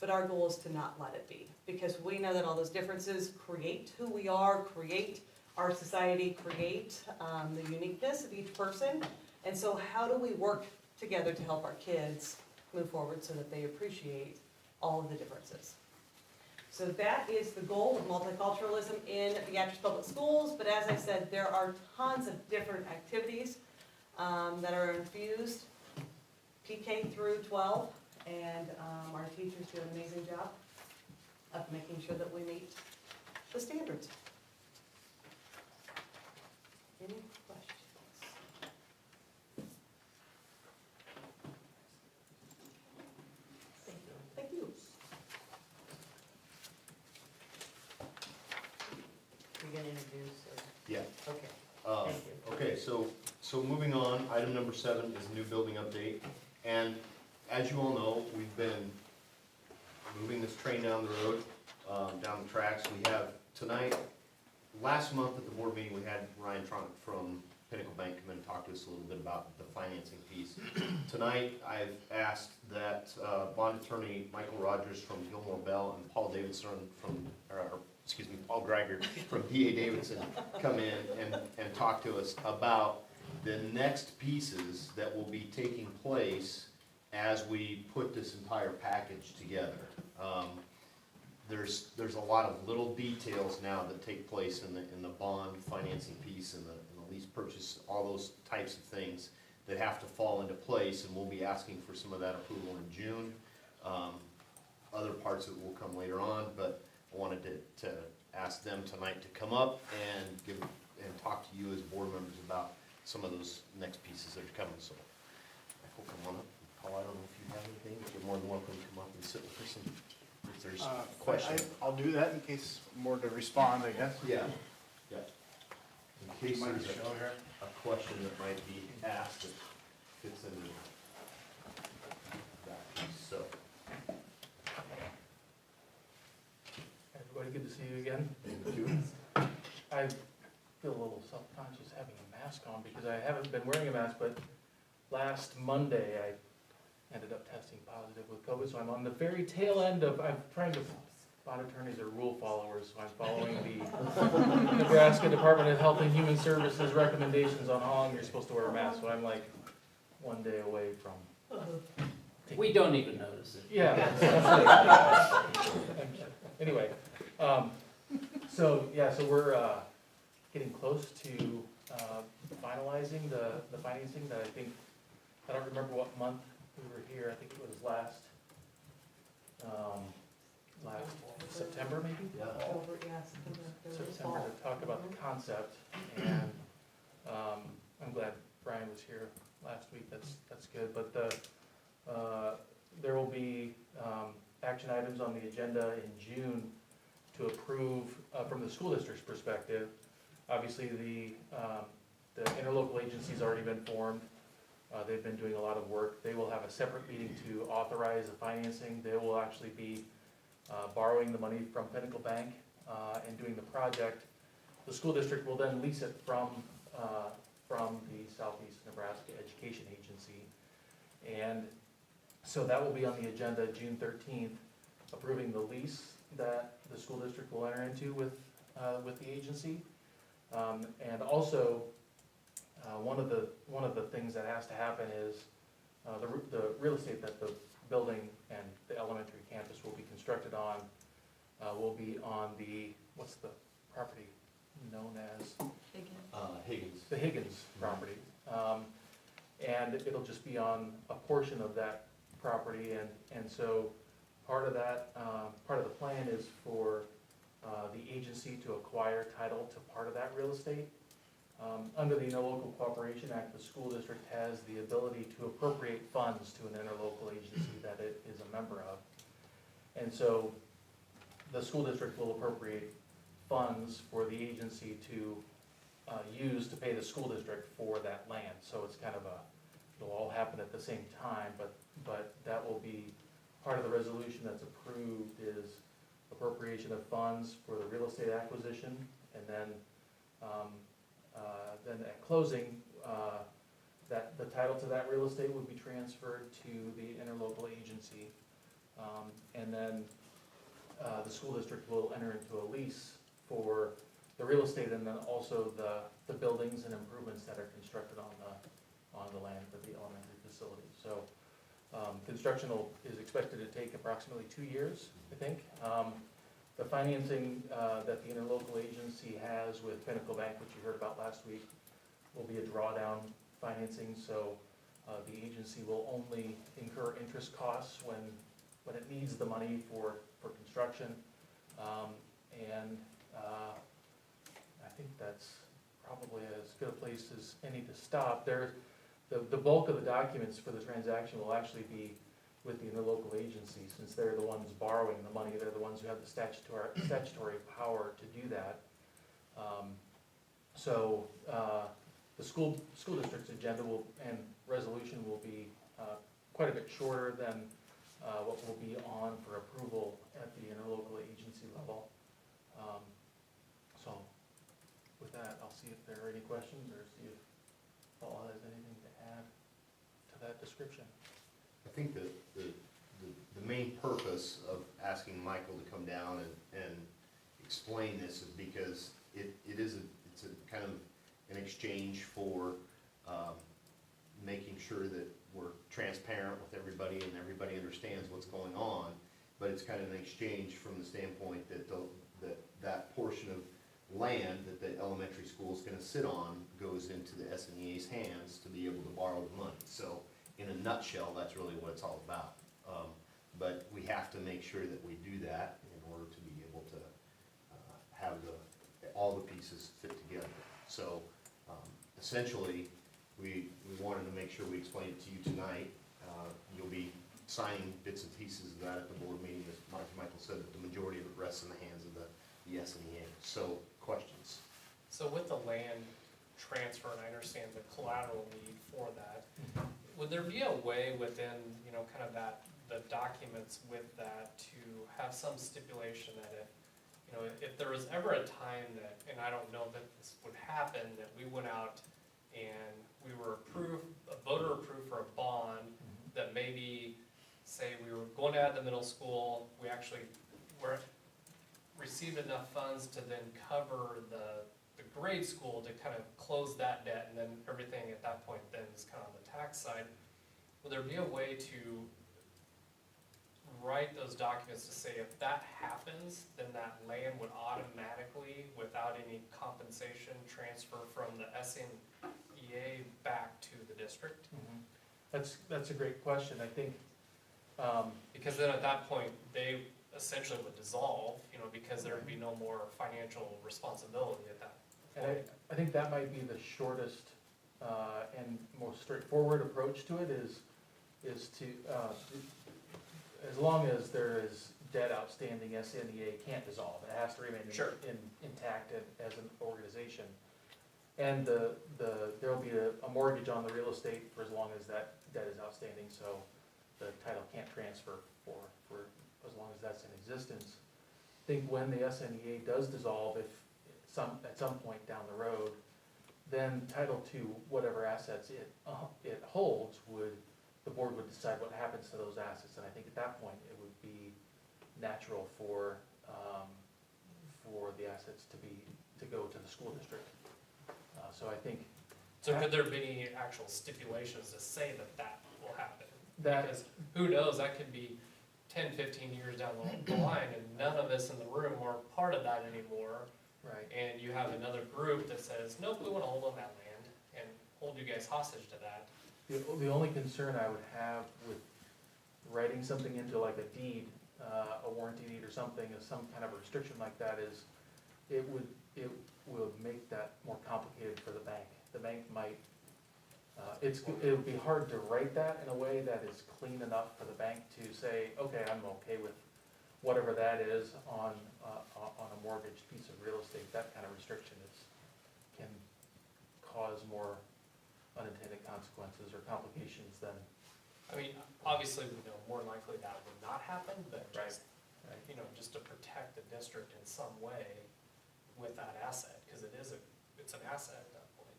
But our goal is to not let it be, because we know that all those differences create who we are, create our society, create the uniqueness of each person. And so how do we work together to help our kids move forward so that they appreciate all of the differences? So that is the goal of multiculturalism in Beatrice Public Schools, but as I said, there are tons of different activities that are infused, PK through 12, and our teachers do an amazing job of making sure that we meet the standards. Any questions? Thank you. You're gonna introduce, or, Yeah. okay, Uh, thank you. Okay, so moving on, item number 7 is a new building update. And as you all know, we've been moving this train down the road, down the tracks. We have tonight, last month at the board meeting, we had Ryan Tronick from Pinnacle Bank come in and talk to us a little bit about the financing piece. Tonight, I've asked that bond attorney Michael Rogers from Gilmore Bell and Paul Davidson from, Paul Greiger from D.A. Davidson come in and talk to us about the next pieces that will be taking place as we put this entire package together. There's a lot of little details now that take place in the bond financing piece and the lease purchase, all those types of things that have to fall into place, and we'll be asking for some of that approval in June. other parts of it will come later on, but I wanted to ask them tonight to come up and talk to you as board members about some of those next pieces that are coming, so. Michael, come on up. Paul, I don't know if you have anything, but you're more than welcome to come up and sit with us and if there's questions. I'll do that in case more to respond, I guess. Yeah, yeah. In case Might there's show here. a question that might be asked that fits into that piece, so. Everybody, good to see you again. I feel a little self-conscious having a mask on because I haven't been wearing a mask, but last Monday I ended up testing positive with COVID, so I'm on the very tail end of, I'm trying to, a lot of attorneys are rule followers, so I'm following the Nebraska Department of Health and Human Services recommendations on how long you're supposed to wear a mask, so I'm like one day away from. We don't even notice it. Yeah. Anyway, so we're getting close to finalizing the financing that I don't remember what month we were here, I think it was last September maybe? Yeah. September to talk about the concept, and I'm glad Brian was here last week, that's good, but there will be action items on the agenda in June to approve, from the school district's perspective. Obviously, the interlocal agency's already been formed. They've been doing a lot of work. They will have a separate meeting to authorize the financing. They will actually be borrowing the money from Pinnacle Bank and doing the project. The school district will then lease it from the Southeast Nebraska Education Agency. And so that will be on the agenda June 13th, approving the lease that the school district will enter into with the agency. And also, one of the things that has to happen is the real estate that the building and the elementary campus will be constructed on will be on what's the property known as? Higgins. The Higgins property. And it'll just be on a portion of that property, and so part of the plan is for the agency to acquire title to part of that real estate. Under the Interlocal Cooperation Act, the school district has the ability to appropriate funds to an interlocal agency that it is a member of. And so the school district will appropriate funds for the agency to use to pay the school district for that land. So it's kind of it'll all happen at the same time, but that will be part of the resolution that's approved is appropriation of funds for the real estate acquisition, and then at closing, that the title to that real estate would be transferred to the interlocal agency. And then the school district will enter into a lease for the real estate and then also the buildings and improvements that are constructed on the land for the elementary facility. So construction is expected to take approximately 2 years, I think. The financing that the interlocal agency has with Pinnacle Bank, which you heard about last week, will be a drawdown financing, so the agency will only incur interest costs when it needs the money for construction. And I think that's probably as good a place as any to stop. The bulk of the documents for the transaction will actually be with the interlocal agency, since they're the ones borrowing the money, they're the ones who have the statutory power to do that. So the school district's agenda and resolution will be quite a bit shorter than what will be on for approval at the interlocal agency level. So with that, I'll see if there are any questions or see if Paul has anything to add to that description. I think that the main purpose of asking Michael to come down and explain this is because it's a kind of an exchange for making sure that we're transparent with everybody and everybody understands what's going on, but it's kind of an exchange from the standpoint that that portion of land that the elementary school is gonna sit on goes into the SNEA's hands to be able to borrow the money. So in a nutshell, that's really what it's all about. but we have to make sure that we do that in order to be able to have all the pieces fit together. So essentially, we wanted to make sure we explained it to you tonight. You'll be signing bits and pieces of that at the board meeting, as Michael said, but the majority of it rests in the hands of the SNEA. So, questions? So with the land transfer, and I understand the collateral need for that, would there be a way within, you know, kind of that, the documents with that to have some stipulation that if, you know, if there was ever a time that, and I don't know that this would happen, that we went out and we were approved, a voter approved for a bond, that maybe, say we were going to add the middle school, we actually received enough funds to then cover the grade school to kind of close that debt, and then everything at that point then is kind of on the tax side. Will there be a way to write those documents to say if that happens, then that land would automatically, without any compensation, transfer from the SNEA back to the district? That's a great question. I think, Because then at that point, they essentially would dissolve, you know, because there would be no more financial responsibility at that and point. I think that might be the shortest and most straightforward approach to it is to, as long as there is debt outstanding, SNEA can't dissolve. It has to remain Sure. intact as an organization. And there'll be a mortgage on the real estate for as long as that debt is outstanding, so the title can't transfer for as long as that's in existence. I think when the SNEA does dissolve, if at some point down the road, then title to whatever assets it holds the board would decide what happens to those assets, and I think at that point it would be natural for the assets to go to the school district. So I think So could there be any actual stipulations to say that that will happen? that, Because who knows, that could be 10, 15 years down the line, and none of us in the room are part of that anymore. right, And you have another group that says, nope, we want to hold on that land and hold you guys hostage to that. the only concern I would have with writing something into like a deed, a warranty deed or something, is some kind of restriction like that is, it would make that more complicated for the bank. The bank might, it would be hard to write that in a way that is clean enough for the bank to say, okay, I'm okay with whatever that is on a mortgaged piece of real estate. That kind of restriction can cause more unintended consequences or complications than, I mean, obviously, we know more likely that would not happen, but just, right. you know, just to protect the district in some way with that asset, because it's an asset at that point.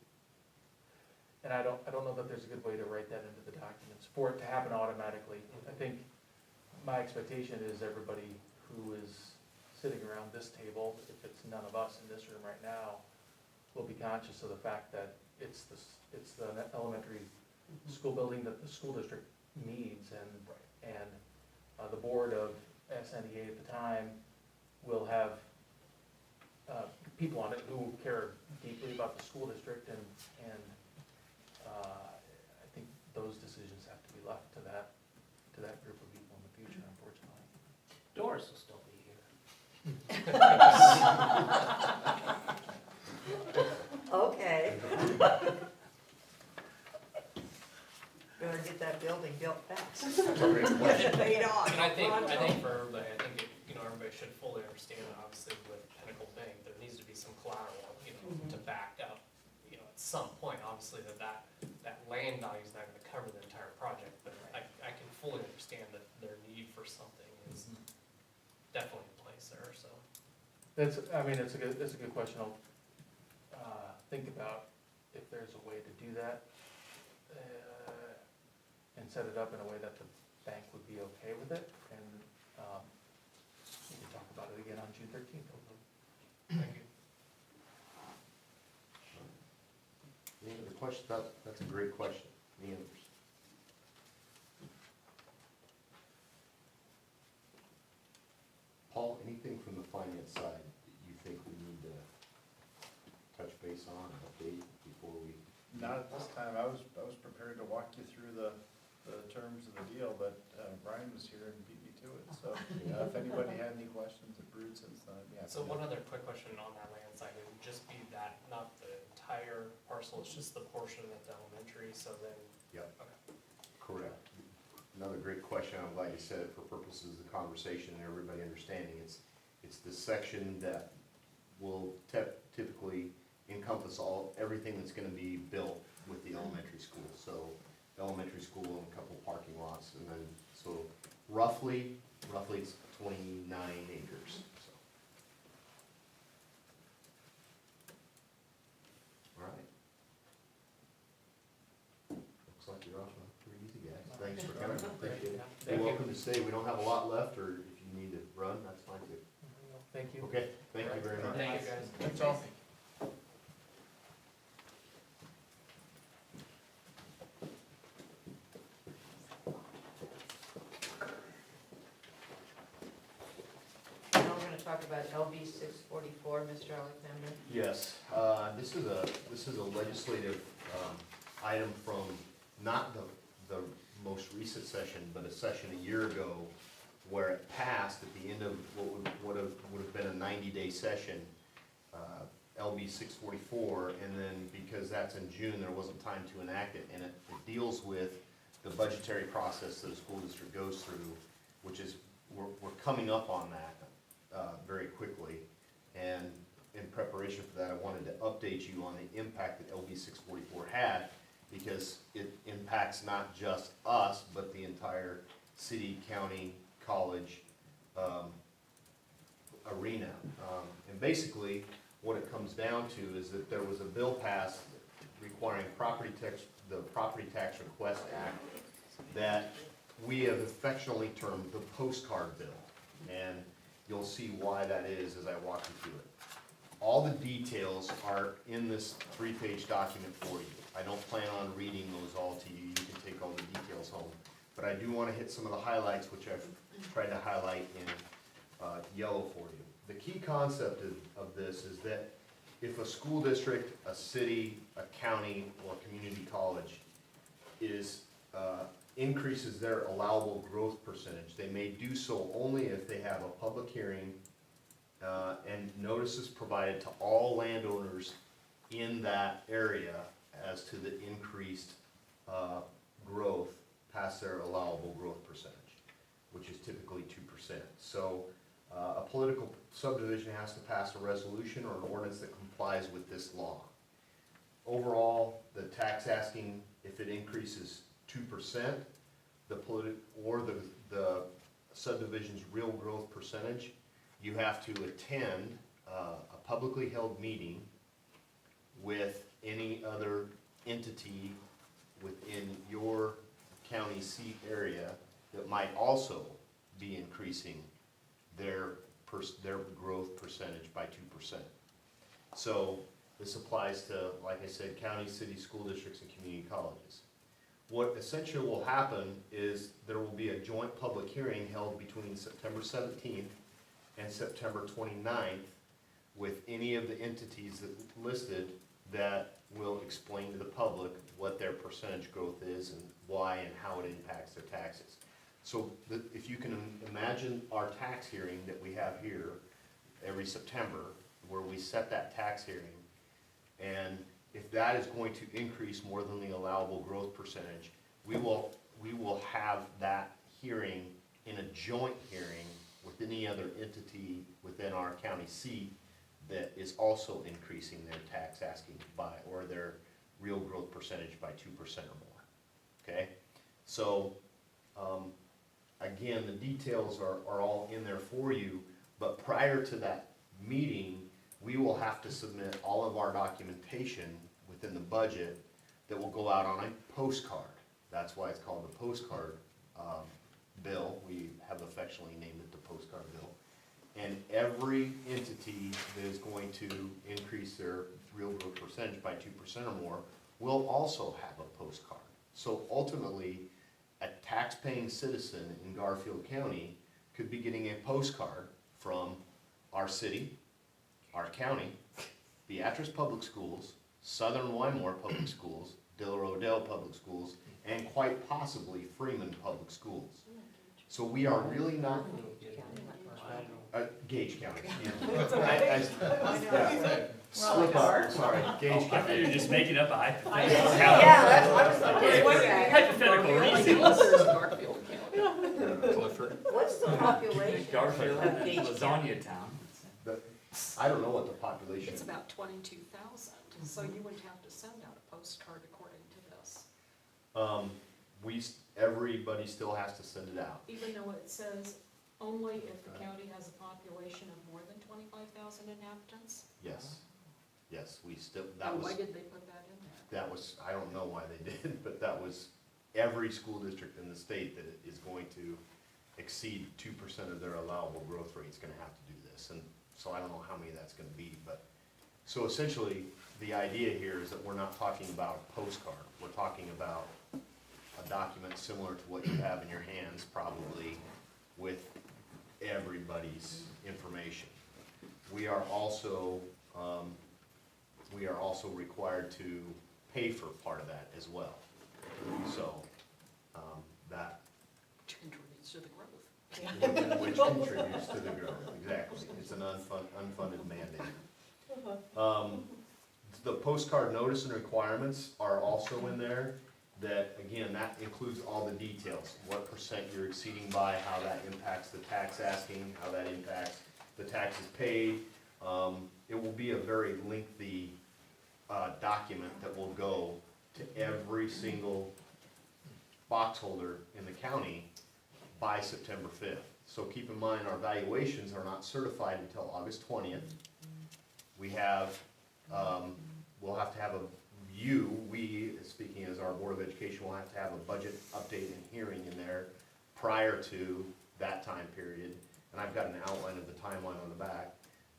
And I don't know that there's a good way to write that into the documents for it to happen automatically. I think my expectation is everybody who is sitting around this table, if it's none of us in this room right now, will be conscious of the fact that it's the elementary school building that the school district needs, and the board of SNEA at the time will have people on it who care deeply about the school district, and I think those decisions have to be left to that group of people in the future, unfortunately. Doris will still be here. Okay. Better get that building built fast. Paid off. And I think for everybody, you know, everybody should fully understand that obviously with Pinnacle Bank, there needs to be some collateral, you know, to back up, you know, at some point, obviously, that land value is not gonna cover the entire project, but I can fully understand that their need for something is definitely in place there, so. It's a good question. I'll think about if there's a way to do that and set it up in a way that the bank would be okay with it, and we can talk about it again on June 13th, hopefully. Thank you. Any other questions? That's a great question. Any others? Paul, anything from the finance side that you think we need to touch base on, update before we? Not at this time. I was prepared to walk you through the terms of the deal, but Brian was here and beat me So, yeah, if anybody had any questions of Brood since then, yeah. So one other quick question on that land side, it would just be that, not the entire parcel, it's just the portion that's elementary, so then. Yep. Okay. Correct. Another great question, I'm glad you said it for purposes of the conversation and everybody understanding. It's the section that will typically encompass everything that's gonna be built with the elementary school. So the elementary school and a couple parking lots, and then, so roughly it's 29 acres, so. All right. Looks like you're off pretty easy, guys. Thanks for coming. Appreciate it. Thank You're you. welcome to stay. We don't have a lot left, or if you need to run, that's fine too. Thank you. Okay, thank you very much. Thank you, guys. That's all. Now we're gonna talk about LB 644, Mr. Alexander. Yes, this is a legislative, item from not the most recent session, but a session a year ago where it passed at the end of what would have been a 90-day session, LB 644, and then because that's in June, there wasn't time to enact it, and it deals with the budgetary process that a school district goes through, which is, we're coming up on that very quickly, and in preparation for that, I wanted to update you on the impact that LB 644 had, because it impacts not just us, but the entire city, county, college arena. And basically, what it comes down to is that there was a bill passed requiring the Property Tax Request Act that we have affectionately termed the postcard bill. And you'll see why that is as I walk you through it. All the details are in this 3-page document for you. I don't plan on reading those all to you. You can take all the details home. But I do want to hit some of the highlights, which I've tried to highlight in yellow for you. The key concept of this is that if a school district, a city, a county, or community college increases their allowable growth percentage, they may do so only if they have a public hearing and notices provided to all landowners in that area as to the increased growth past their allowable growth percentage, which is typically 2%. So a political subdivision has to pass a resolution or an ordinance that complies with this law. Overall, the tax asking, if it increases 2%, the subdivision's real growth percentage, you have to attend a publicly held meeting with any other entity within your county seat area that might also be increasing their growth percentage by 2%. So this applies to, like I said, county, city, school districts, and community colleges. What essentially will happen is there will be a joint public hearing held between September 17th and September 29th with any of the entities that listed that will explain to the public what their percentage growth is and why and how it impacts their taxes. So if you can imagine our tax hearing that we have here every September, where we set that tax hearing, and if that is going to increase more than the allowable growth percentage, we will have that hearing in a joint hearing with any other entity within our county seat that is also increasing their tax asking by, or their real growth percentage by 2% or more, okay? So, again, the details are all in there for you, but prior to that meeting, we will have to submit all of our documentation within the budget that will go out on a postcard. That's why it's called the postcard bill. We have affectionately named it the postcard bill. And every entity that is going to increase their real growth percentage by 2% or more will also have a postcard. So ultimately, a tax-paying citizen in Garfield County could be getting a postcard from our city, our county, Beatrice Public Schools, Southern Wymore Public Schools, Del Rodale Public Schools, and quite possibly Freeman Public Schools. So we are really not, Gage County, excuse me. Slip up, sorry, Gage County. You're just making up a hypothetical. Yeah, that's what I was like, what's that? Hypothetical reasons. Clifford? What's the population Garfield, of Gage County? lasagna town. I don't know what the population It's is. about 22,000, so you would have to send out a postcard according to this. Everybody still has to send it out. Even though it says only if the county has a population of more than 25,000 inhabitants? Yes, we still, And why did they put that in there? that was, I don't know why they did, but that was every school district in the state that is going to exceed 2% of their allowable growth rate is gonna have to do this. And so I don't know how many that's gonna be, but, so essentially, the idea here is that we're not talking about a postcard. We're talking about a document similar to what you have in your hands, probably, with everybody's information. We are also required to pay for part of that as well. So, that, Which contributes to the growth. which contributes to the growth, exactly. It's an unfunded mandate. The postcard notice and requirements are also in there. That, again, that includes all the details, what percent you're exceeding by, how that impacts the tax asking, how that impacts the taxes paid. It will be a very lengthy document that will go to every single box holder in the county by September 5th. So keep in mind, our valuations are not certified until August 20th. We have, we'll have to have we, speaking as our Board of Education, will have to have a budget update and hearing in there prior to that time period. And I've got an outline of the timeline on the back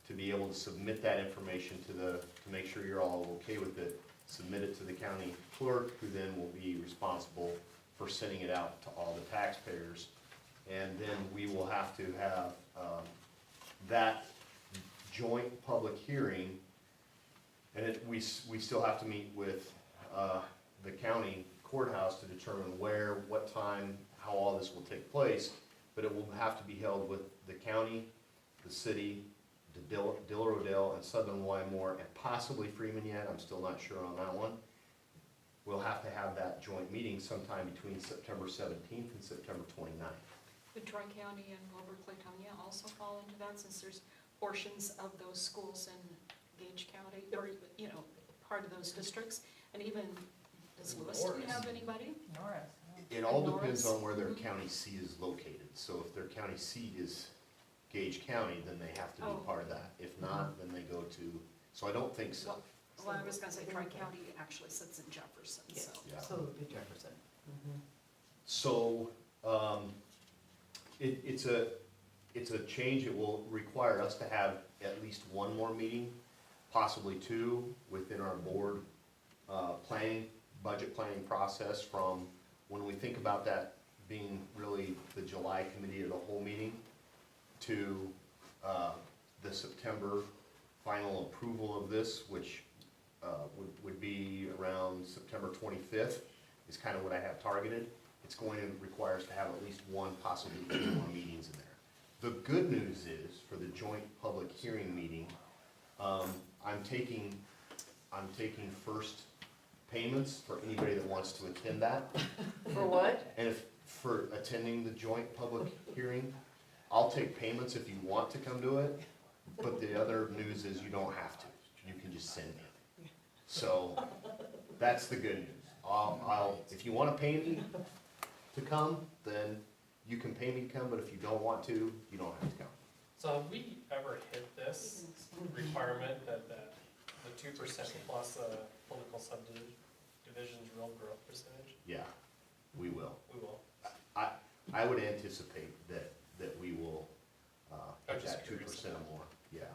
to be able to submit that information to make sure you're all okay with it, submit it to the county clerk, who then will be responsible for sending it out to all the taxpayers. And then we will have to have that joint public hearing. And we still have to meet with the county courthouse to determine where, what time, how all this will take place. But it will have to be held with the county, the city, Diller Odell, and Southern Wymore, and possibly Freeman yet. I'm still not sure on that one. We'll have to have that joint meeting sometime between September 17th and September 29th. Would Tri-County and Wilbur Claytonia also fall into that, since there's portions of those schools in Gage County, or, you know, part of those districts? And even, does Lewiston have anybody? Norris. It all depends Norris? on where their county seat is located. So if their county seat is Gage County, then they have to be Oh. part of that. If not, then they go to, so I don't think so. Well, I was gonna say Tri-County actually sits in Jefferson, so. Yeah. So it would be Jefferson. So, it's a change. It will require us to have at least one more meeting, possibly two, within our board budget planning process, from when we think about that being really the July committee of the whole meeting to the September final approval of this, which would be around September 25th, is kind of what I have targeted. It's going to require us to have at least one, possibly two more meetings in there. The good news is, for the joint public hearing meeting, I'm taking first payments for anybody that wants to attend that. For what? And if, for attending the joint public hearing, I'll take payments if you want to come to it, but the other news is you don't have to. You can just send me. So, that's the good news. If you wanna pay me to come, then you can pay me to come, but if you don't want to, you don't have to come. So have we ever hit this requirement that the 2% plus political subdivision's real growth percentage? Yeah, we will. We will. I would anticipate that we will, hit just that 2% curious. or more, yeah.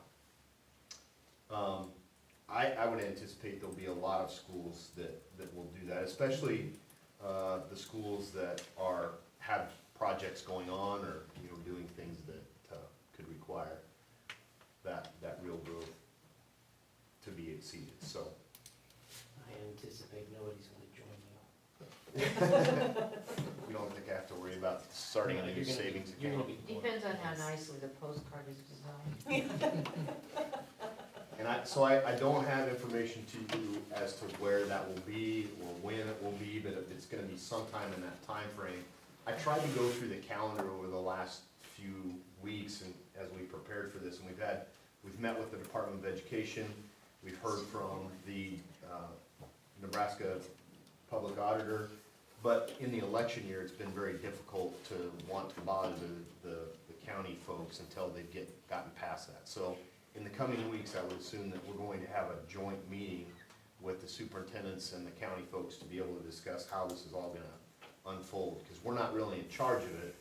I would anticipate there'll be a lot of schools that will do that, especially, the schools that have projects going on, or, you know, doing things that, could require that real growth to be exceeded, so. I anticipate nobody's gonna join you. You don't think I have to worry about the starting a new You're gonna be- savings You're gonna account. be. Depends on how nicely the postcard is designed. And I don't have information to you as to where that will be or when it will be, but if it's gonna be sometime in that time frame. I tried to go through the calendar over the last few weeks and as we prepared for this, and we've met with the Department of Education, we've heard from the Nebraska Public Auditor, but in the election year, it's been very difficult to want to bother the county folks until they've gotten past that. So in the coming weeks, I would assume that we're going to have a joint meeting with the superintendents and the county folks to be able to discuss how this is all gonna unfold, because we're not really in charge of it,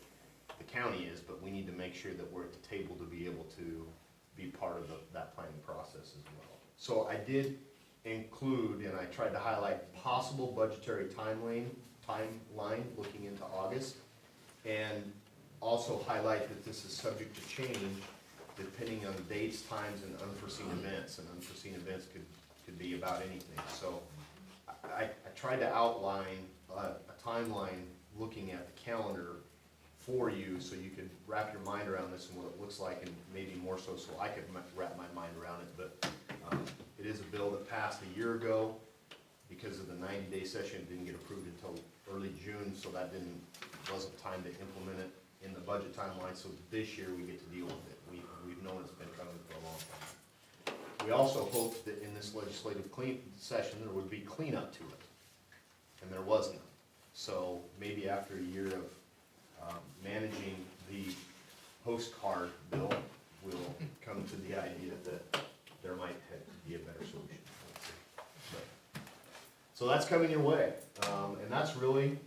the county is, but we need to make sure that we're at the table to be able to be part of that planning process as well. So I did include, and I tried to highlight possible budgetary timeline looking into August, and also highlight that this is subject to change depending on dates, times, and unforeseen events, and unforeseen events could be about anything. So I tried to outline a timeline looking at the calendar for you, so you could wrap your mind around this and what it looks like, and maybe more so I could wrap my mind around it. But it is a bill that passed a year ago. Because of the 90-day session, it didn't get approved until early June, so that wasn't time to implement it in the budget timeline. So this year, we get to deal with it. We've known it's been coming for a long time. We also hoped that in this legislative session, there would be cleanup to it, and there was none. So maybe after a year of managing the postcard bill, we'll come to the idea that there might be a better solution. So that's coming your way, and that's really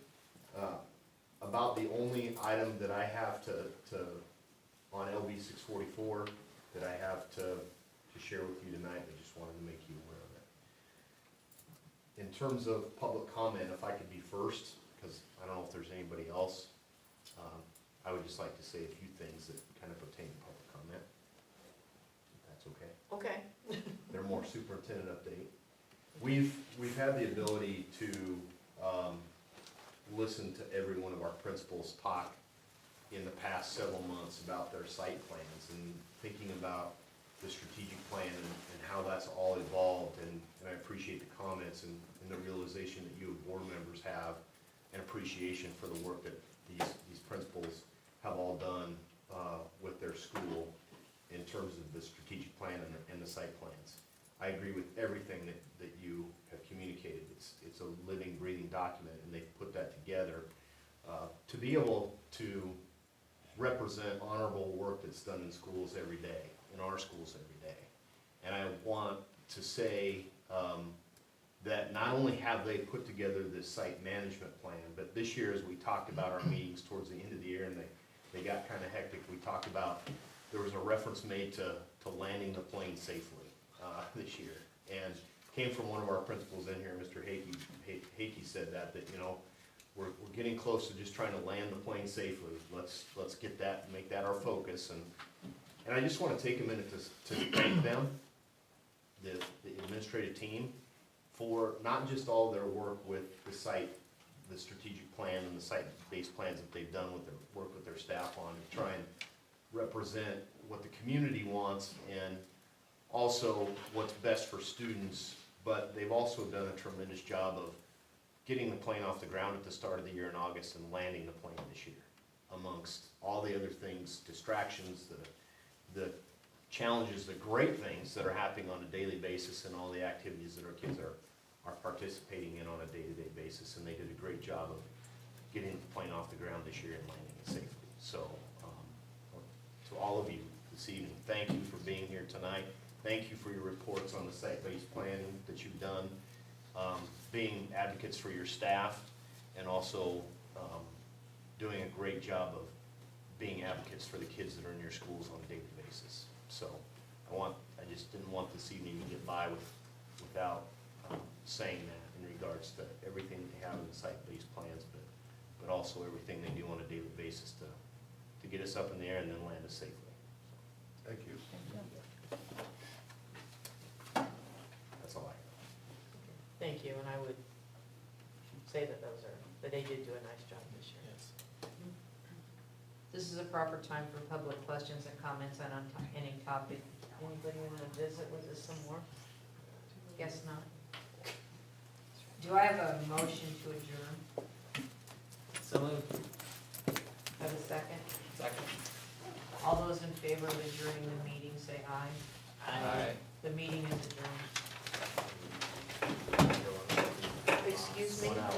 about the only item that I have to on LB 644 that I have to share with you tonight. I just wanted to make you aware of it. In terms of public comment, if I could be first, because I don't know if there's anybody else, I would just like to say a few things that kind of pertain to public comment. If that's okay. Okay. They're more superintendent update. We've had the ability to listen to every one of our principals talk in the past several months about their site plans and thinking about the strategic plan and how that's all evolved. And I appreciate the comments and the realization that you as board members have, and appreciation for the work that these principals have all done with their school in terms of the strategic plan and the site plans. I agree with everything that you have communicated. It's a living, breathing document, and they've put that together to be able to represent honorable work that's done in schools every day, in our schools every day. And I want to say that not only have they put together this site management plan, but this year, as we talked about our meetings towards the end of the year, and they got kind of hectic, we talked about, there was a reference made to landing the plane safely this year. And came from one of our principals in here, Mr. Hakey said that you know, we're getting close to just trying to land the plane safely. Let's get that, make that our focus. And I just want to take a minute to thank them, the administrative team, for not just all their work with the site, the strategic plan and the site-based plans that they've done with their work with their staff on to try and represent what the community wants and also what's best for students, but they've also done a tremendous job of getting the plane off the ground at the start of the year in August and landing the plane this year, amongst all the other things, distractions, the challenges, the great things that are happening on a daily basis, and all the activities that our kids are participating in on a day-to-day basis. And they did a great job of getting the plane off the ground this year and landing it safely. So to all of you this evening, thank you for being here tonight. Thank you for your reports on the site-based planning that you've done, being advocates for your staff, and also doing a great job of being advocates for the kids that are in your schools on a daily basis. So I just didn't want this evening to get by without saying that in regards to everything they have in the site-based plans, but also everything they do on a daily basis to get us up in the air and then land us safely. Thank you. That's all I have. Thank you, and I would say that they did do a nice job this year. Yes. this is a proper time for public questions and comments on any topic. Anybody want to visit with us some more? Guess not. Do I have a motion to adjourn? So moved. Have a second? Second. All those in favor of adjourning the meeting, say aye. Aye. The meeting is adjourned. Excuse me? 1 hour.